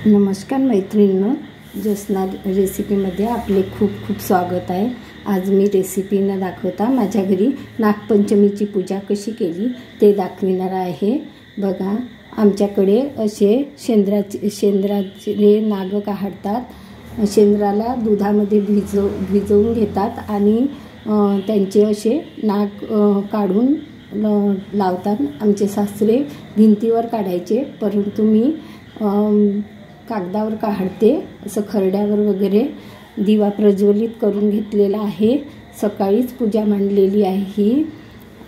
नमस्कार मैत्रिणींनो, ज्योत्स्ना रेसिपीमध्ये आपले खूप खूप स्वागत आहे। आज मी रेसिपीनं दाखवता माझ्या घरी नागपंचमीची पूजा कशी केली ते दाखविणार आहे। बघा, आमच्याकडे असे शेंद्राचे नाग काढतात। शेंद्राला दुधामध्ये भिजवून घेतात आणि त्यांचे असे नाग काढून लावतात। आमचे सासरे भिंतीवर काढायचे, परंतु मी कागदावर काढते। असं खरड्यावर वगैरे दिवा प्रज्वलित करून घेतलेला आहे। सकाळीच पूजा मांडलेली आहे ही।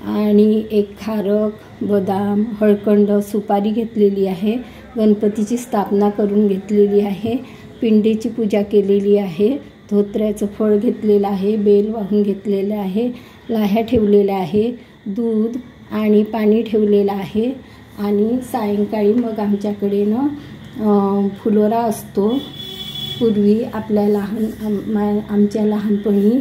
आणि एक खारक, बदाम, हळकंड, सुपारी घेतलेली आहे। गणपतीची स्थापना करून घेतलेली आहे। पिंडीची पूजा केलेली आहे। धोत्र्याचं फळ घेतलेलं आहे। बेल वाहून घेतलेलं आहे। लाह्या ठेवलेल्या आहे। दूध आणि पाणी ठेवलेलं आहे। आणि सायंकाळी मग आमच्याकडे फुलोरा असतो। पूर्वी आपल्या आमच्या लहानपणी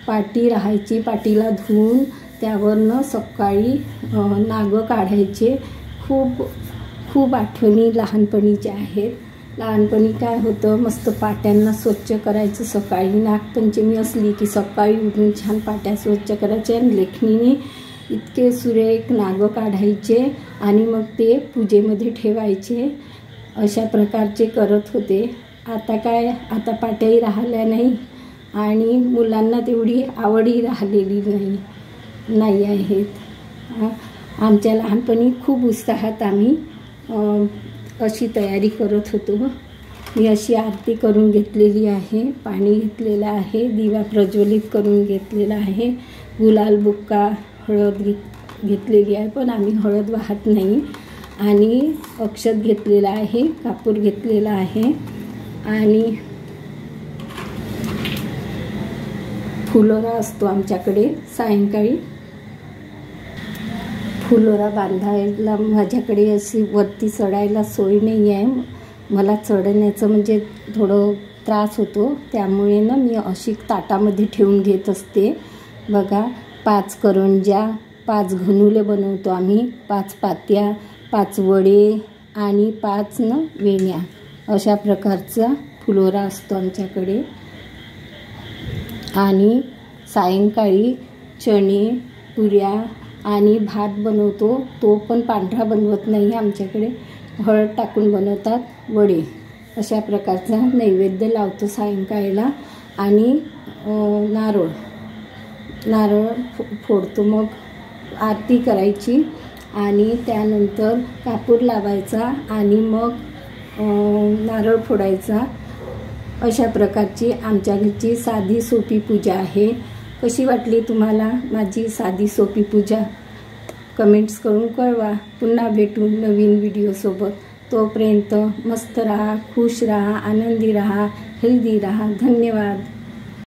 पाटी राहायची। पाटीला धुवून त्यावरनं सकाळी नाग काढायचे। खूप आठवणी लहानपणीच्या आहेत। लहानपणी काय होतं, मस्त पाट्यांना स्वच्छ करायचं। सकाळी नागपंचमी असली की सकाळी उठून छान पाट्या स्वच्छ करायच्या आणि लेखणीने इतके सुरेख नाग काढायचे आणि मग ते पूजेमध्ये ठेवायचे। अशा प्रकारचे करत होते। आता काय, आता पाट्याही राहिल्या नाही आणि मुलांना तेवढी आवडही राहिलेली नाही आहेत। आमच्या लहानपणी खूप उत्साहात आम्ही अशी तयारी करत होतो। मी अशी आरती करून घेतलेली आहे। पाणी घेतलेलं आहे। दिवा प्रज्वलित करून घेतलेला आहे। गुलाल, बुक्का, हळद घेतलेली आहे, पण आम्ही हळद वाहत नाही। आणि अक्षत घेतलेला आहे। कापूर घेतलेला आहे आणि फुलोरा असतो आमच्याकडे। सायंकाळी फुलोरा बांधायला माझ्याकडे अशी वरती चढायला सोय नाही आहे। मला चढण्याचं म्हणजे थोडं त्रास होतो, त्यामुळे मी अशी ताटामध्ये ठेवून घेत असते। बघा, 5 करंज्या, 5 घनुले बनवतो आम्ही, 5 पात्या, 5 वडे आणि 5 वेण्या। अशा प्रकारचा फुलोरा असतो आमच्याकडे। आणि सायंकाळी चणे, पुऱ्या आणि भात बनवतो। तो पण पांढरा बनवत नाही आमच्याकडे, हळद टाकून बनवतात। वडे अशा प्रकारचा नैवेद्य लावतो सायंकाळीला। आणि नारळ फोडतो। मग आरती करायची आणि त्यानंतर कापूर लावायचा आणि मग नारळ फोडायचा। अशा प्रकारची आमच्या घरची साधी सोपी पूजा आहे। कशी वाटली तुम्हाला माझी साधी सोपी पूजा? कमेंट्स करून कळवा। पुन्हा भेटू नवीन व्हिडिओसोबत। तोपर्यंत मस्त राहा, खुश राहा, आनंदी राहा, हेल्दी राहा। धन्यवाद।